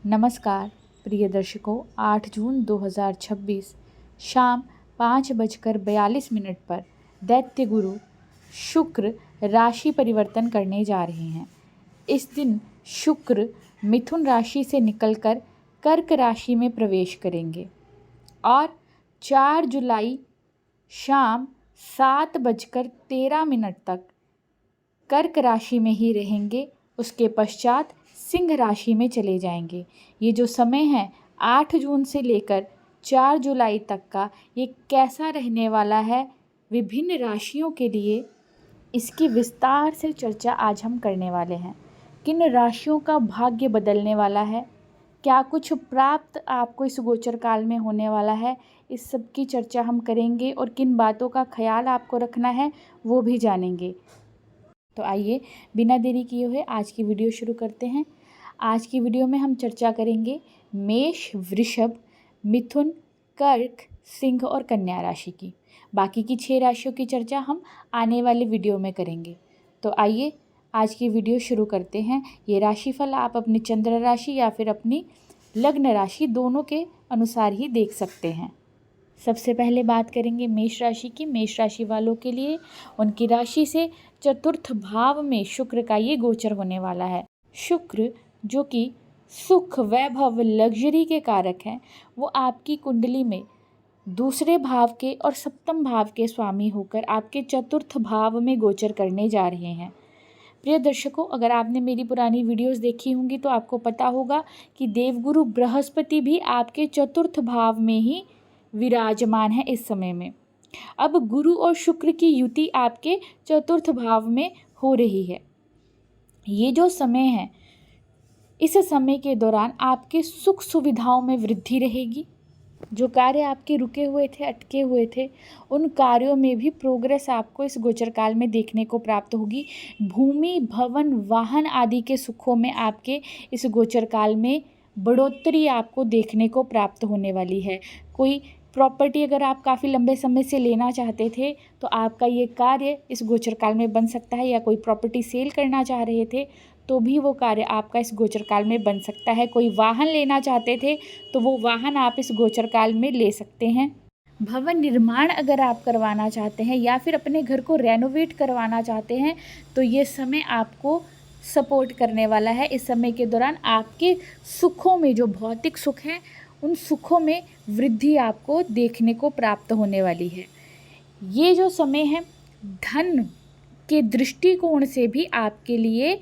नमस्कार प्रिय दर्शकों, 8 जून 2026 शाम 5:42 पर दैत्य गुरु शुक्र राशि परिवर्तन करने जा रहे हैं। इस दिन शुक्र मिथुन राशि से निकलकर कर्क राशि में प्रवेश करेंगे और 4 जुलाई शाम 7:13 तक कर्क राशि में ही रहेंगे। उसके पश्चात सिंह राशि में चले जाएंगे। ये जो समय है 8 जून से लेकर 4 जुलाई तक का, ये कैसा रहने वाला है विभिन्न राशियों के लिए, इसकी विस्तार से चर्चा आज हम करने वाले हैं। किन राशियों का भाग्य बदलने वाला है, क्या कुछ प्राप्त आपको इस गोचर काल में होने वाला है, इस सब की चर्चा हम करेंगे और किन बातों का ख्याल आपको रखना है वो भी जानेंगे। तो आइए बिना देरी किए हुए आज की वीडियो शुरू करते हैं। आज की वीडियो में हम चर्चा करेंगे मेष, वृषभ, मिथुन, कर्क, सिंह और कन्या राशि की। बाकी की 6 राशियों की चर्चा हम आने वाले वीडियो में करेंगे। तो आइए आज की वीडियो शुरू करते हैं। ये राशिफल आप अपनी चंद्र राशि या फिर अपनी लग्न राशि दोनों के अनुसार ही देख सकते हैं। सबसे पहले बात करेंगे मेष राशि की। मेष राशि वालों के लिए उनकी राशि से चतुर्थ भाव में शुक्र का ये गोचर होने वाला है। शुक्र जो कि सुख, वैभव, लग्जरी के कारक हैं, वो आपकी कुंडली में दूसरे भाव के और सप्तम भाव के स्वामी होकर आपके चतुर्थ भाव में गोचर करने जा रहे हैं। प्रिय दर्शकों, अगर आपने मेरी पुरानी वीडियोस देखी होंगी तो आपको पता होगा कि देवगुरु बृहस्पति भी आपके चतुर्थ भाव में ही विराजमान है इस समय में। अब गुरु और शुक्र की युति आपके चतुर्थ भाव में हो रही है। ये जो समय है, इस समय के दौरान आपके सुख सुविधाओं में वृद्धि रहेगी। जो कार्य आपके रुके हुए थे, अटके हुए थे, उन कार्यों में भी प्रोग्रेस आपको इस गोचर काल में देखने को प्राप्त होगी। भूमि, भवन, वाहन आदि के सुखों में आपके इस गोचर काल में बढ़ोतरी आपको देखने को प्राप्त होने वाली है। कोई प्रॉपर्टी अगर आप काफ़ी लंबे समय से लेना चाहते थे तो आपका ये कार्य इस गोचर काल में बन सकता है, या कोई प्रॉपर्टी सेल करना चाह रहे थे तो भी वो कार्य आपका इस गोचर काल में बन सकता है। कोई वाहन लेना चाहते थे तो वो वाहन आप इस गोचर काल में ले सकते हैं। भवन निर्माण अगर आप करवाना चाहते हैं या फिर अपने घर को रेनोवेट करवाना चाहते हैं तो ये समय आपको सपोर्ट करने वाला है। इस समय के दौरान आपके सुखों में, जो भौतिक सुख हैं, उन सुखों में वृद्धि आपको देखने को प्राप्त होने वाली है। ये जो समय है धन के दृष्टिकोण से भी आपके लिए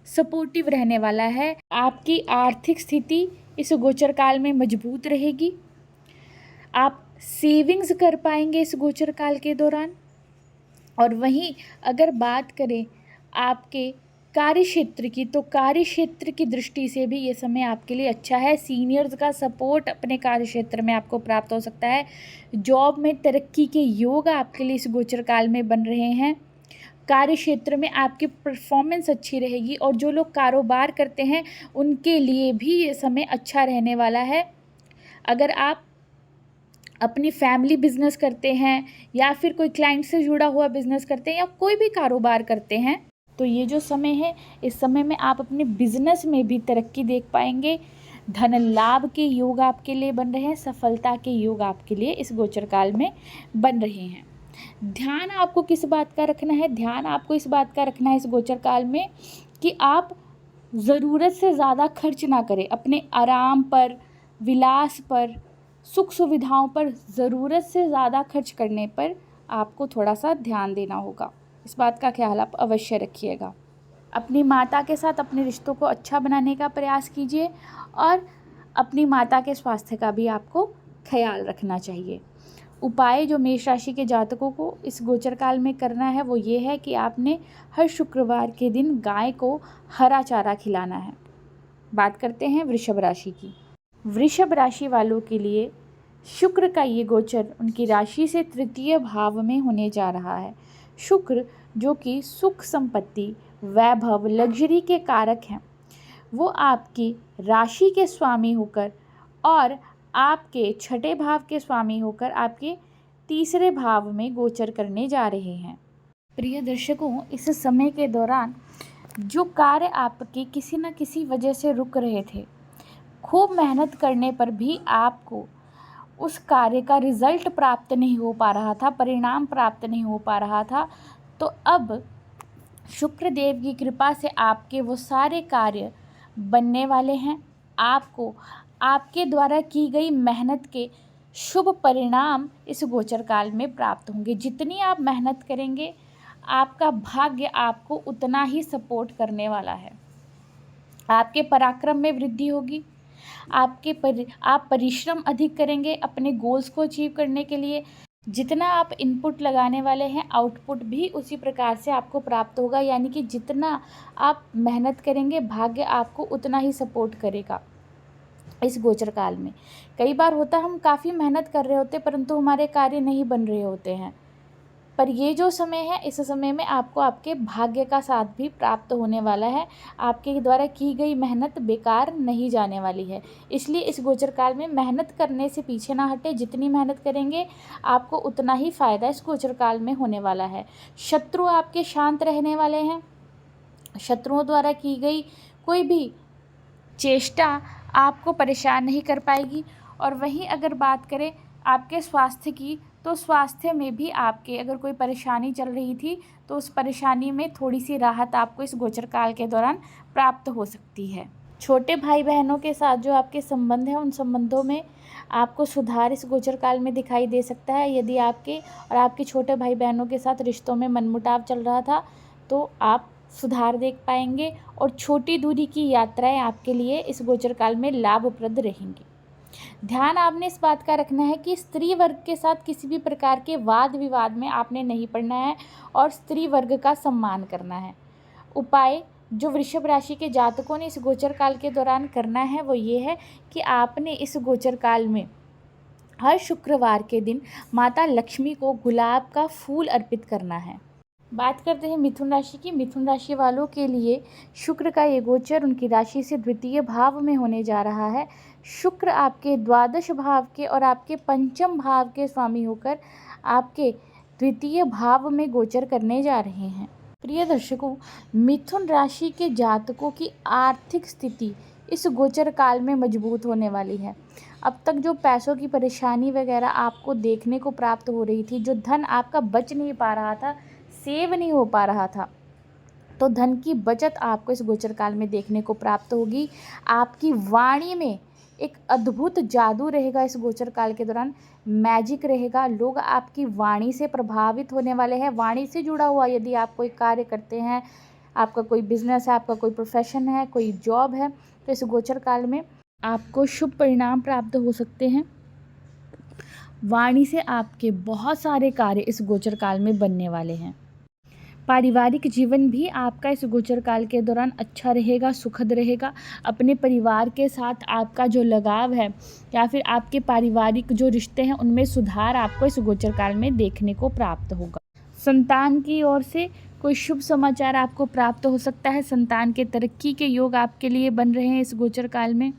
सपोर्टिव रहने वाला है। आपकी आर्थिक स्थिति इस गोचर काल में मजबूत रहेगी। आप सेविंग्स कर पाएंगे इस गोचर काल के दौरान। और वहीं अगर बात करें आपके कार्य क्षेत्र की, तो कार्य क्षेत्र की दृष्टि से भी ये समय आपके लिए अच्छा है। सीनियर्स का सपोर्ट अपने कार्य क्षेत्र में आपको प्राप्त हो सकता है। जॉब में तरक्की के योग आपके लिए इस गोचर काल में बन रहे हैं। कार्य क्षेत्र में आपकी परफॉर्मेंस अच्छी रहेगी और जो लोग कारोबार करते हैं उनके लिए भी ये समय अच्छा रहने वाला है। अगर आप अपनी फैमिली बिजनेस करते हैं या फिर कोई क्लाइंट से जुड़ा हुआ बिजनेस करते हैं या कोई भी कारोबार करते हैं तो ये जो समय है, इस समय में आप अपने बिजनेस में भी तरक्की देख पाएंगे। धन लाभ के योग आपके लिए बन रहे हैं। सफलता के योग आपके लिए इस गोचर काल में बन रहे हैं। ध्यान आपको किस बात का रखना है? ध्यान आपको इस बात का रखना है इस गोचर काल में कि आप ज़रूरत से ज़्यादा खर्च ना करें। अपने आराम पर, विलास पर, सुख सुविधाओं पर ज़रूरत से ज़्यादा खर्च करने पर आपको थोड़ा सा ध्यान देना होगा। इस बात का ख्याल आप अवश्य रखिएगा। अपनी माता के साथ अपने रिश्तों को अच्छा बनाने का प्रयास कीजिए और अपनी माता के स्वास्थ्य का भी आपको ख्याल रखना चाहिए। उपाय जो मेष राशि के जातकों को इस गोचर काल में करना है वो ये है कि आपने हर शुक्रवार के दिन गाय को हरा चारा खिलाना है। बात करते हैं वृषभ राशि की। वृषभ राशि वालों के लिए शुक्र का ये गोचर उनकी राशि से तृतीय भाव में होने जा रहा है। शुक्र जो कि सुख, संपत्ति, वैभव, लग्जरी के कारक हैं, वो आपकी राशि के स्वामी होकर और आपके छठे भाव के स्वामी होकर आपके तीसरे भाव में गोचर करने जा रहे हैं। प्रिय दर्शकों, इस समय के दौरान जो कार्य आपके किसी न किसी वजह से रुक रहे थे, खूब मेहनत करने पर भी आपको उस कार्य का रिजल्ट प्राप्त नहीं हो पा रहा था, परिणाम प्राप्त नहीं हो पा रहा था, तो अब शुक्र देव की कृपा से आपके वो सारे कार्य बनने वाले हैं। आपको आपके द्वारा की गई मेहनत के शुभ परिणाम इस गोचर काल में प्राप्त होंगे। जितनी आप मेहनत करेंगे, आपका भाग्य आपको उतना ही सपोर्ट करने वाला है। आपके पराक्रम में वृद्धि होगी। आप परिश्रम अधिक करेंगे अपने गोल्स को अचीव करने के लिए। जितना आप इनपुट लगाने वाले हैं, आउटपुट भी उसी प्रकार से आपको प्राप्त होगा। यानी कि जितना आप मेहनत करेंगे, भाग्य आपको उतना ही सपोर्ट करेगा इस गोचर काल में। कई बार होता है हम काफ़ी मेहनत कर रहे होते परंतु हमारे कार्य नहीं बन रहे होते हैं, पर ये जो समय है, इस समय में आपको आपके भाग्य का साथ भी प्राप्त होने वाला है। आपके द्वारा की गई मेहनत बेकार नहीं जाने वाली है। इसलिए इस गोचर काल में मेहनत करने से पीछे ना हटे। जितनी मेहनत करेंगे, आपको उतना ही फ़ायदा इस गोचर काल में होने वाला है। शत्रु आपके शांत रहने वाले हैं। शत्रुओं द्वारा की गई कोई भी चेष्टा आपको परेशान नहीं कर पाएगी। और वहीं अगर बात करें आपके स्वास्थ्य की, तो स्वास्थ्य में भी आपके अगर कोई परेशानी चल रही थी तो उस परेशानी में थोड़ी सी राहत आपको इस गोचर काल के दौरान प्राप्त हो सकती है। छोटे भाई बहनों के साथ जो आपके संबंध हैं, उन संबंधों में आपको सुधार इस गोचर काल में दिखाई दे सकता है। यदि आपके और आपके छोटे भाई बहनों के साथ रिश्तों में मनमुटाव चल रहा था तो आप सुधार देख पाएंगे और छोटी दूरी की यात्राएं आपके लिए इस गोचर काल में लाभप्रद रहेंगी। ध्यान आपने इस बात का रखना है कि स्त्री वर्ग के साथ किसी भी प्रकार के वाद विवाद में आपने नहीं पड़ना है और स्त्री वर्ग का सम्मान करना है। उपाय जो वृषभ राशि के जातकों ने इस गोचर काल के दौरान करना है वो ये है कि आपने इस गोचर काल में हर शुक्रवार के दिन माता लक्ष्मी को गुलाब का फूल अर्पित करना है। बात करते हैं मिथुन राशि की। मिथुन राशि वालों के लिए शुक्र का ये गोचर उनकी राशि से द्वितीय भाव में होने जा रहा है। शुक्र आपके द्वादश भाव के और आपके पंचम भाव के स्वामी होकर आपके द्वितीय भाव में गोचर करने जा रहे हैं। प्रिय दर्शकों, मिथुन राशि के जातकों की आर्थिक स्थिति इस गोचर काल में मजबूत होने वाली है। अब तक जो पैसों की परेशानी वगैरह आपको देखने को प्राप्त हो रही थी, जो धन आपका बच नहीं पा रहा था, सेव नहीं हो पा रहा था, तो धन की बचत आपको इस गोचर काल में देखने को प्राप्त होगी। आपकी वाणी में एक अद्भुत जादू रहेगा इस गोचर काल के दौरान, मैजिक रहेगा। लोग आपकी वाणी से प्रभावित होने वाले हैं। वाणी से जुड़ा हुआ यदि आप कोई कार्य करते हैं, आपका कोई बिजनेस है, आपका कोई प्रोफेशन है, कोई जॉब है, तो इस गोचर काल में आपको शुभ परिणाम प्राप्त हो सकते हैं। वाणी से आपके बहुत सारे कार्य इस गोचर काल में बनने वाले हैं। पारिवारिक जीवन भी आपका इस गोचर काल के दौरान अच्छा रहेगा, सुखद रहेगा। अपने परिवार के साथ आपका जो लगाव है या फिर आपके पारिवारिक जो रिश्ते हैं, उनमें सुधार आपको इस गोचर काल में देखने को प्राप्त होगा। संतान की ओर से कोई शुभ समाचार आपको प्राप्त हो सकता है। संतान के तरक्की के योग आपके लिए बन रहे हैं इस गोचर काल में।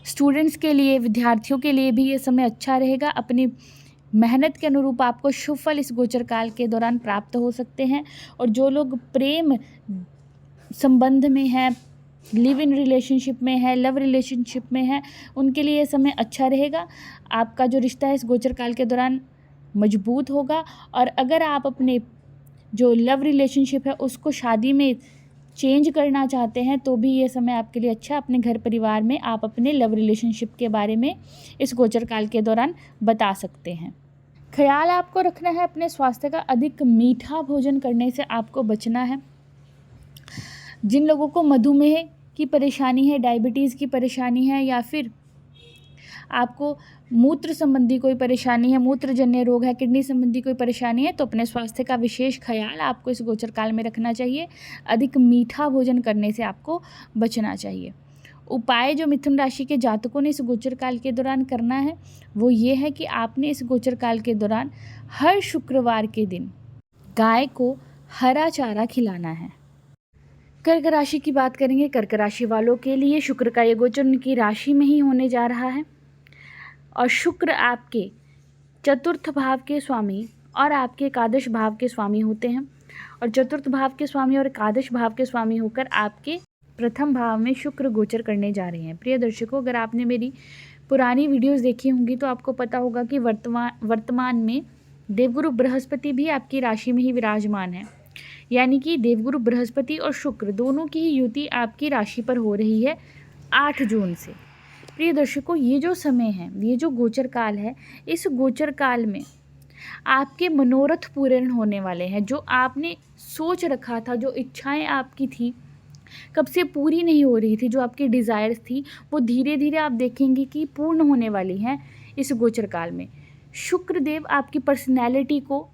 स्टूडेंट्स के लिए, विद्यार्थियों के लिए भी ये समय अच्छा रहेगा। अपनी मेहनत के अनुरूप आपको शुभ फल इस गोचर काल के दौरान प्राप्त हो सकते हैं। और जो लोग प्रेम संबंध में हैं, लिव इन रिलेशनशिप में है, लव रिलेशनशिप में है, उनके लिए ये समय अच्छा रहेगा। आपका जो रिश्ता है इस गोचर काल के दौरान मजबूत होगा। और अगर आप अपने जो लव रिलेशनशिप है उसको शादी में चेंज करना चाहते हैं तो भी ये समय आपके लिए अच्छा। अपने घर परिवार में आप अपने लव रिलेशनशिप के बारे में इस गोचर काल के दौरान बता सकते हैं। ख्याल आपको रखना है अपने स्वास्थ्य का। अधिक मीठा भोजन करने से आपको बचना है। जिन लोगों को मधुमेह की परेशानी है, डायबिटीज़ की परेशानी है, या फिर आपको मूत्र संबंधी कोई परेशानी है, मूत्रजन्य रोग है, किडनी संबंधी कोई परेशानी है, तो अपने स्वास्थ्य का विशेष ख्याल आपको इस गोचर काल में रखना चाहिए। अधिक मीठा भोजन करने से आपको बचना चाहिए। उपाय जो मिथुन राशि के जातकों ने इस गोचर काल के दौरान करना है वो ये है कि आपने इस गोचर काल के दौरान हर शुक्रवार के दिन गाय को हरा चारा खिलाना है। कर्क राशि की बात करेंगे। कर्क राशि वालों के लिए शुक्र का ये गोचर उनकी राशि में ही होने जा रहा है और शुक्र आपके चतुर्थ भाव के स्वामी और आपके एकादश भाव के स्वामी होते हैं। और चतुर्थ भाव के स्वामी और एकादश भाव के स्वामी होकर आपके प्रथम भाव में शुक्र गोचर करने जा रहे हैं। प्रिय दर्शकों, अगर आपने मेरी पुरानी वीडियोस देखी होंगी तो आपको पता होगा कि वर्तमान में देवगुरु बृहस्पति भी आपकी राशि में ही विराजमान है। यानी कि देवगुरु बृहस्पति और शुक्र दोनों की ही युति आपकी राशि पर हो रही है 8 जून से। प्रिय दर्शकों, ये जो समय है, ये जो गोचर काल है, इस गोचर काल में आपके मनोरथ पूर्ण होने वाले हैं। जो आपने सोच रखा था, जो इच्छाएं आपकी थी, कब से पूरी नहीं हो रही थी, जो आपकी डिज़ायर्स थी, वो धीरे धीरे आप देखेंगे कि पूर्ण होने वाली हैं इस गोचर काल में। शुक्रदेव आपकी पर्सनैलिटी को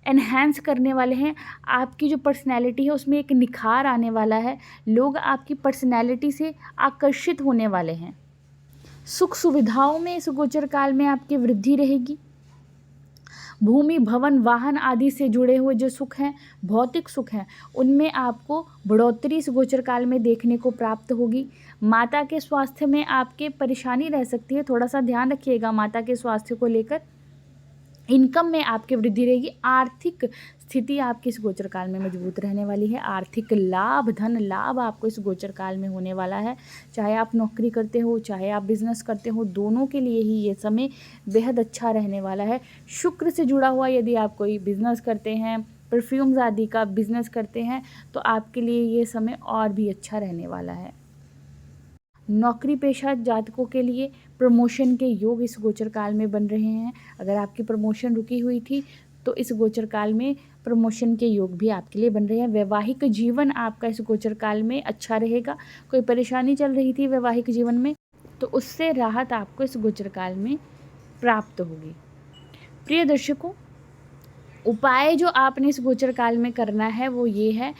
एनहेंस करने वाले हैं। आपकी जो पर्सनैलिटी है उसमें एक निखार आने वाला है। लोग आपकी पर्सनैलिटी से आकर्षित होने वाले हैं। सुख सुविधाओं में इस गोचर काल में आपकी वृद्धि रहेगी। भूमि, भवन, वाहन आदि से जुड़े हुए जो सुख हैं, भौतिक सुख हैं, उनमें आपको बढ़ोतरी इस गोचर काल में देखने को प्राप्त होगी। माता के स्वास्थ्य में आपके परेशानी रह सकती है, थोड़ा सा ध्यान रखिएगा माता के स्वास्थ्य को लेकर। इनकम में आपकी वृद्धि रहेगी। आर्थिक स्थिति आपकी इस गोचर काल में मजबूत रहने वाली है। आर्थिक लाभ, धन लाभ आपको इस गोचर काल में होने वाला है। चाहे आप नौकरी करते हो, चाहे आप बिजनेस करते हो, दोनों के लिए ही ये समय बेहद अच्छा रहने वाला है। शुक्र से जुड़ा हुआ यदि आप कोई बिजनेस करते हैं, परफ्यूम्स आदि का बिजनेस करते हैं, तो आपके लिए ये समय और भी अच्छा रहने वाला है। नौकरी पेशा जातकों के लिए प्रमोशन के योग इस गोचर काल में बन रहे हैं। अगर आपकी प्रमोशन रुकी हुई थी तो इस गोचर काल में प्रमोशन के योग भी आपके लिए बन रहे हैं। वैवाहिक जीवन आपका इस गोचर काल में अच्छा रहेगा। कोई परेशानी चल रही थी वैवाहिक जीवन में तो उससे राहत आपको इस गोचर काल में प्राप्त होगी। प्रिय दर्शकों, उपाय जो आपने इस गोचर काल में करना है वो ये है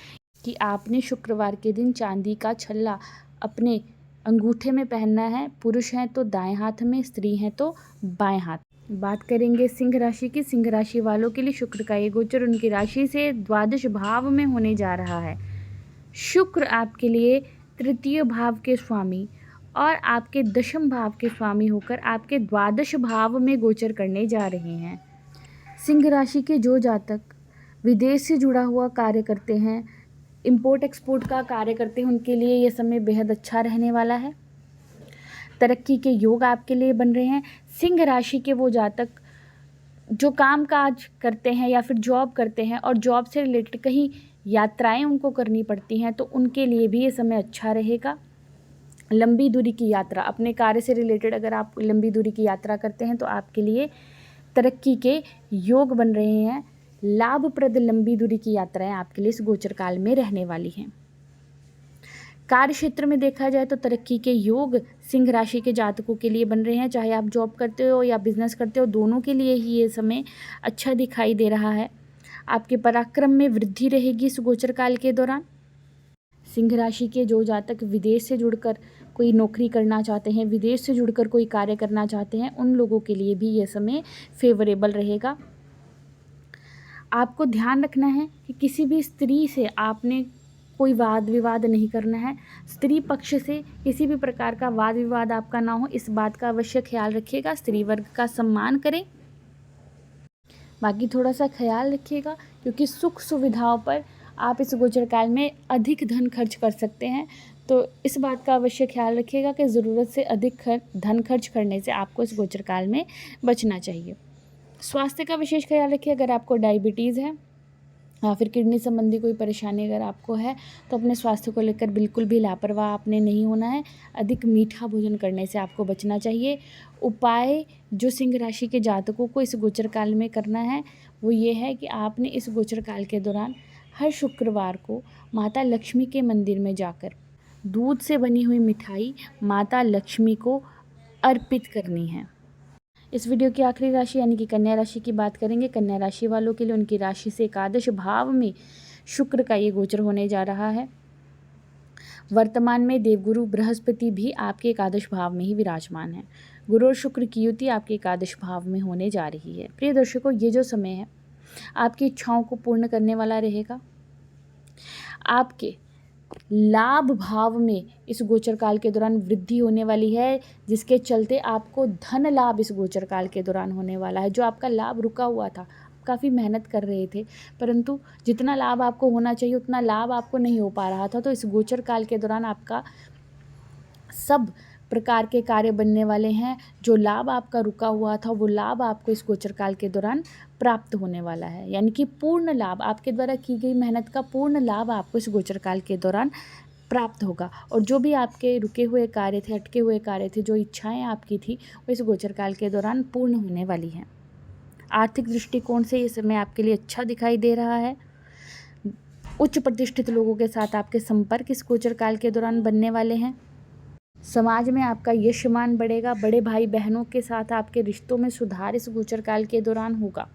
कि आपने शुक्रवार के दिन चांदी का छल्ला अपने अंगूठे में पहनना है। पुरुष हैं तो दाएं हाथ में, स्त्री हैं तो बाएं हाथ। बात करेंगे सिंह राशि की। सिंह राशि वालों के लिए शुक्र का ये गोचर उनकी राशि से द्वादश भाव में होने जा रहा है। शुक्र आपके लिए तृतीय भाव के स्वामी और आपके दशम भाव के स्वामी होकर आपके द्वादश भाव में गोचर करने जा रहे हैं। सिंह राशि के जो जातक विदेश से जुड़ा हुआ कार्य करते हैं, इंपोर्ट एक्सपोर्ट का कार्य करते हैं, उनके लिए ये समय बेहद अच्छा रहने वाला है। तरक्की के योग आपके लिए बन रहे हैं। सिंह राशि के वो जातक जो काम काज करते हैं या फिर जॉब करते हैं और जॉब से रिलेटेड कहीं यात्राएं उनको करनी पड़ती हैं तो उनके लिए भी ये समय अच्छा रहेगा। लंबी दूरी की यात्रा, अपने कार्य से रिलेटेड अगर आप लंबी दूरी की यात्रा करते हैं तो आपके लिए तरक्की के योग बन रहे हैं। लाभप्रद लंबी दूरी की यात्राएं आपके लिए इस गोचर काल में रहने वाली हैं। कार्य क्षेत्र में देखा जाए तो तरक्की के योग सिंह राशि के जातकों के लिए बन रहे हैं। चाहे आप जॉब करते हो या बिजनेस करते हो, दोनों के लिए ही ये समय अच्छा दिखाई दे रहा है। आपके पराक्रम में वृद्धि रहेगी इस गोचर काल के दौरान। सिंह राशि के जो जातक विदेश से जुड़कर कोई नौकरी करना चाहते हैं, विदेश से जुड़कर कोई कार्य करना चाहते हैं, उन लोगों के लिए भी ये समय फेवरेबल रहेगा। आपको ध्यान रखना है कि किसी भी स्त्री से आपने कोई वाद विवाद नहीं करना है। स्त्री पक्ष से किसी भी प्रकार का वाद विवाद आपका ना हो, इस बात का अवश्य ख्याल रखिएगा। स्त्री वर्ग का सम्मान करें। बाकी थोड़ा सा ख्याल रखिएगा क्योंकि सुख सुविधाओं पर आप इस गोचर काल में अधिक धन खर्च कर सकते हैं, तो इस बात का अवश्य ख्याल रखिएगा कि ज़रूरत से अधिक धन खर्च करने से आपको इस गोचर काल में बचना चाहिए। स्वास्थ्य का विशेष ख्याल रखिए। अगर आपको डायबिटीज़ है या फिर किडनी संबंधी कोई परेशानी अगर आपको है तो अपने स्वास्थ्य को लेकर बिल्कुल भी लापरवाह आपने नहीं होना है। अधिक मीठा भोजन करने से आपको बचना चाहिए। उपाय जो सिंह राशि के जातकों को इस गोचर काल में करना है वो ये है कि आपने इस गोचर काल के दौरान हर शुक्रवार को माता लक्ष्मी के मंदिर में जाकर दूध से बनी हुई मिठाई माता लक्ष्मी को अर्पित करनी है। इस वीडियो की आखिरी राशि यानी कि कन्या राशि की बात करेंगे। कन्या राशि वालों के लिए उनकी राशि से एकादश भाव में शुक्र का ये गोचर होने जा रहा है। वर्तमान में देवगुरु बृहस्पति भी आपके एकादश भाव में ही विराजमान है। गुरु और शुक्र की युति आपके एकादश भाव में होने जा रही है। प्रिय दर्शकों, ये जो समय है आपकी इच्छाओं को पूर्ण करने वाला रहेगा। आपके लाभ भाव में इस गोचर काल के दौरान वृद्धि होने वाली है, जिसके चलते आपको धन लाभ इस गोचर काल के दौरान होने वाला है। जो आपका लाभ रुका हुआ था, काफ़ी मेहनत कर रहे थे, परंतु जितना लाभ आपको होना चाहिए उतना लाभ आपको नहीं हो पा रहा था। तो इस गोचर काल के दौरान आपका सब प्रकार के कार्य बनने वाले हैं। जो लाभ आपका रुका हुआ था वो लाभ आपको इस गोचर काल के दौरान प्राप्त होने वाला है, यानी कि पूर्ण लाभ, आपके द्वारा की गई मेहनत का पूर्ण लाभ आपको इस गोचर काल के दौरान प्राप्त होगा। और जो भी आपके रुके हुए कार्य थे, अटके हुए कार्य थे, जो इच्छाएं आपकी थी, वो इस गोचर काल के दौरान पूर्ण होने वाली हैं। आर्थिक दृष्टिकोण से ये समय आपके लिए अच्छा दिखाई दे रहा है। उच्च प्रतिष्ठित लोगों के साथ आपके संपर्क इस गोचर काल के दौरान बनने वाले हैं। समाज में आपका यशमान बढ़ेगा। बड़े भाई बहनों के साथ आपके रिश्तों में सुधार इस गोचर काल के दौरान होगा।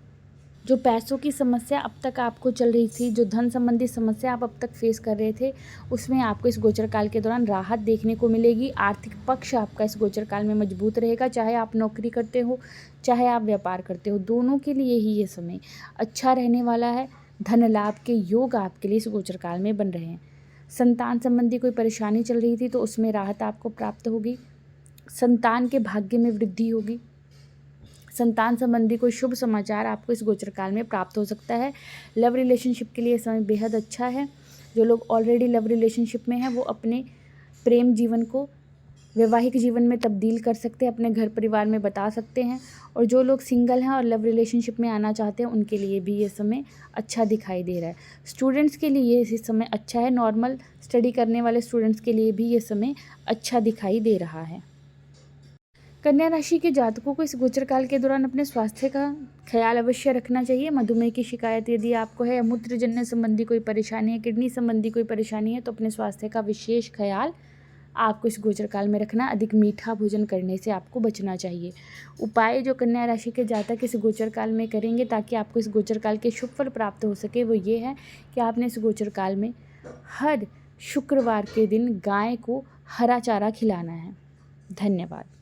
जो पैसों की समस्या अब तक आपको चल रही थी, जो धन संबंधी समस्या आप अब तक फेस कर रहे थे, उसमें आपको इस गोचर काल के दौरान राहत देखने को मिलेगी। आर्थिक पक्ष आपका इस गोचर काल में मजबूत रहेगा। चाहे आप नौकरी करते हो, चाहे आप व्यापार करते हो, दोनों के लिए ही ये समय अच्छा रहने वाला है। धन लाभ के योग आपके लिए इस गोचर काल में बन रहे हैं। संतान संबंधी कोई परेशानी चल रही थी तो उसमें राहत आपको प्राप्त होगी। संतान के भाग्य में वृद्धि होगी। संतान संबंधी कोई शुभ समाचार आपको इस गोचर काल में प्राप्त हो सकता है। लव रिलेशनशिप के लिए समय बेहद अच्छा है। जो लोग ऑलरेडी लव रिलेशनशिप में हैं वो अपने प्रेम जीवन को वैवाहिक जीवन में तब्दील कर सकते हैं, अपने घर परिवार में बता सकते हैं। और जो लोग सिंगल हैं और लव रिलेशनशिप में आना चाहते हैं उनके लिए भी ये समय अच्छा दिखाई दे रहा है। स्टूडेंट्स के लिए ये समय अच्छा है। नॉर्मल स्टडी करने वाले स्टूडेंट्स के लिए भी ये समय अच्छा दिखाई दे रहा है। कन्या राशि के जातकों को इस गोचर काल के दौरान अपने स्वास्थ्य का ख्याल अवश्य रखना चाहिए। मधुमेह की शिकायत यदि आपको है, या मूत्रजन्य संबंधी कोई परेशानी है, किडनी संबंधी कोई परेशानी है, तो अपने स्वास्थ्य का विशेष ख्याल आपको इस गोचर काल में रखना। अधिक मीठा भोजन करने से आपको बचना चाहिए। उपाय जो कन्या राशि के जातक इस गोचर काल में करेंगे ताकि आपको इस गोचर काल के शुभ फल प्राप्त हो सके, वो ये है कि आपने इस गोचर काल में हर शुक्रवार के दिन गाय को हरा चारा खिलाना है। धन्यवाद।